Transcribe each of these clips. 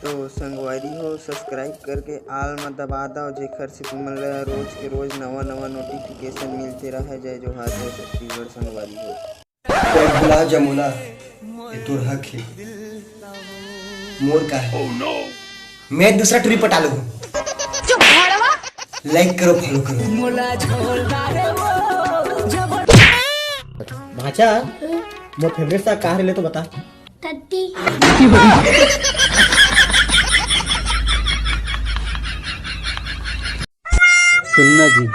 तो संगवारी हो सब्सक्राइब करके आल में दबा दो जेखर से तुमन ला रोज के रोज नवा नवा नोटिफिकेशन मिलते रहे। जय जोहार, जय छत्तीसगढ़ संगवारी हो। बुला जमुना ये तोर हक है, मोर का है। मैं दूसरा ट्रिप पटा लूं। लाइक करो, फॉलो करो। भाचा मोर फेवरेट सा कहा ले तो बता। टट्टी। सुनना जी,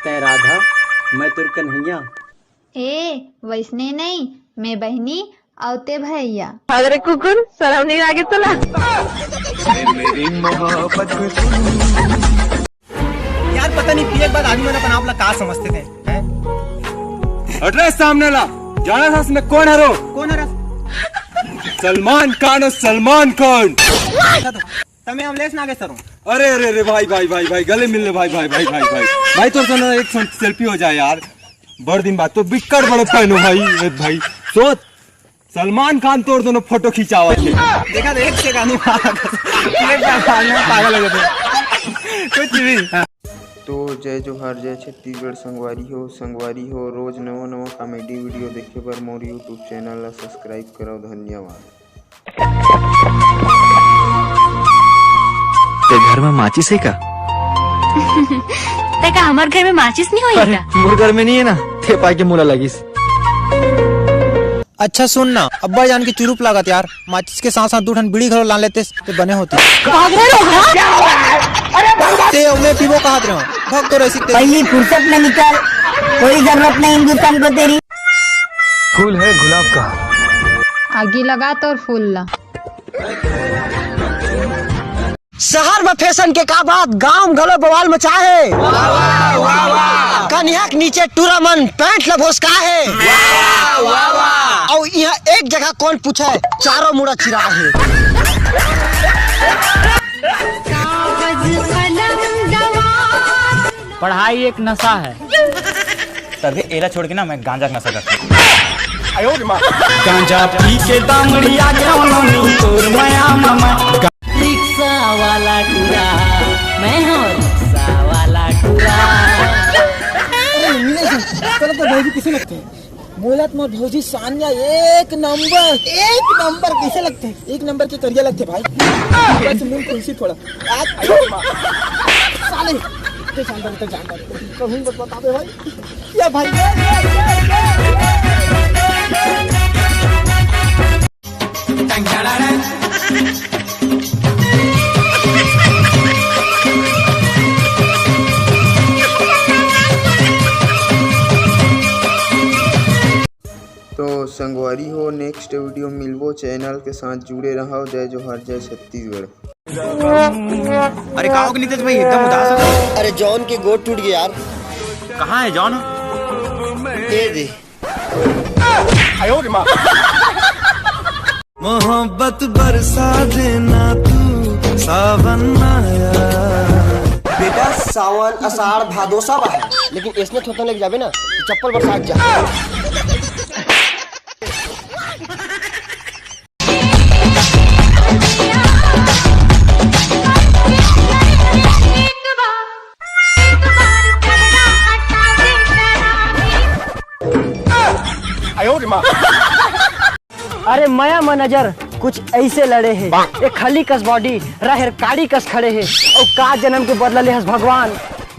तय राधा मैं तुर कन्हैया। ए वैसने नहीं, मैं बहनी औते भैया। अरे कुकुर शर्म नहीं लगे तुला? यार पता नहीं पिए के बाद आदमी अपन आप ला का समझते थे हैं? एड्रेस सामने ला, जाना था इसमें कौन है रो? कौन है सलमान खान और सलमान खान। तमे अमलेश नागेश्वर। अरे अरे अरे भाई भाई भाई भाई गले मिलने भाई भाई भाई भाई भाई भाई तो सुनो एक सेल्फी हो जाए यार, बड़ दिन बाद तो बिक्कड़ बड़े फैन हो भाई। भाई सोच सलमान खान तोड़ दोनों फोटो खिंचावा देखा एक से गानी पागल हो गए कुछ भी। तो जय जोहार, जय छत्तीसगढ़ संगवारी हो। रोज नवा नवा कॉमेडी वीडियो देखे बर मोर यूट्यूब चैनल ला सब्सक्राइब करो। धन्यवाद। ते घर में माचिस है का? ते का हमार घर में माचिस नहीं होई का? मोर घर में नहीं है ना, ते पाई के मुला लगिस। अच्छा सुन ना, अब्बा जान की चुरूप लागत यार, माचिस के साथ साथ 2 ठन बीड़ी घरो ला लेते तो बने होते। ते मैं पीबो कहात रहो भग तो रही पहली फुर्सत में निकल, कोई जरूरत नहीं हिंदुस्तान को तेरी। फूल है गुलाब का, आगे लगा तो फूल ला। शहर में फैशन के का बात, गांव गलो बवाल मचा है। कन्या के नीचे टूरा मन पैंट लबोस का है। और यहाँ एक जगह कौन पूछे चारों मुड़ा चिरा है। पढ़ाई एक नशा है। तभी एला छोड़ के ना मैं गांजा का नशा करता हूँ। गांजा पी के दामड़िया तोर माया मामा। रिक्शा वाला टूरा, मैं हूँ रिक्शा वाला टूरा। तो भौजी किसे लगते हैं? मोलत मोर भौजी सानिया एक नंबर कैसे लगते हैं? एक नंबर के करिया लगते भाई। बस मुंह खुलसी थोड़ा साले तो जानदार कहूँ बस बता दे भाई या भाई। तो संगवारी हो नेक्स्ट वीडियो मिलबो, चैनल के साथ जुड़े रहो। जय जोहार, जय छत्तीसगढ़। अरे कहाँ हो नीतीश भाई, एकदम उदास हो? अरे जॉन के गोद टूट गया यार। कहाँ है जॉन? दे दे। मोहब्बत बरसा देना तू सावन आया। बेटा सावन अषाढ़ भादो सब है, लेकिन इसने थोड़ा लेके जाबे ना चप्पल बरसात जा। अरे मया मनजर कुछ ऐसे लड़े हैं, एक खली कस बॉडी रहर काड़ी कस खड़े हैं, और का जन्म के बदला ले हस भगवान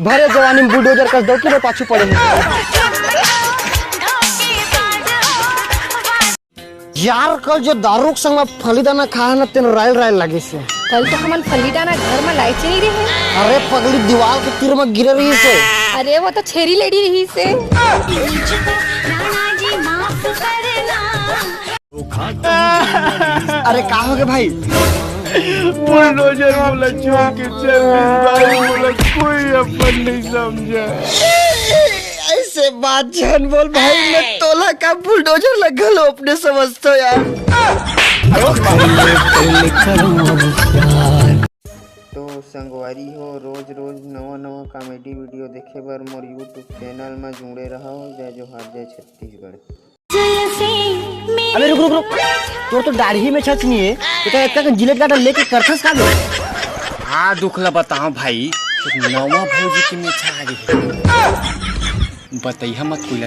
भरे जवानी में बुलडोजर कस दो के पाछू पड़े हैं। यार कल जो दारू के संग में फलीदाना खाया ना तेन रायल लगे से। कल तो हमन फलीदाना घर में लाइट नहीं रहे। अरे पगली दीवार के तीर में गिरे रही से। अरे वो तो छेरी लेडी रही से। अरे का हो गए भाई? बुलडोजर बोला छोड़ के चल भाई, बोला कोई अपन नहीं समझा। ऐसे बात जान बोल भाई, मैं तोला का बुलडोजर लगल हो अपने समझतो यार। तो संगवारी हो रोज रोज नवा नवा कॉमेडी वीडियो देखे बर मोर यूट्यूब चैनल में जुड़े रहो। जय जोहार, जय छत्तीसगढ़। अबे रुक रुक रुक, तोर तो दाढ़ी में छच नहीं है, तो इतना जिलेट काटा लेके करथस का दे। हाँ दुखला बताओ भाई, नवा भौजी की मीठा आ गई, बताइए मत कोई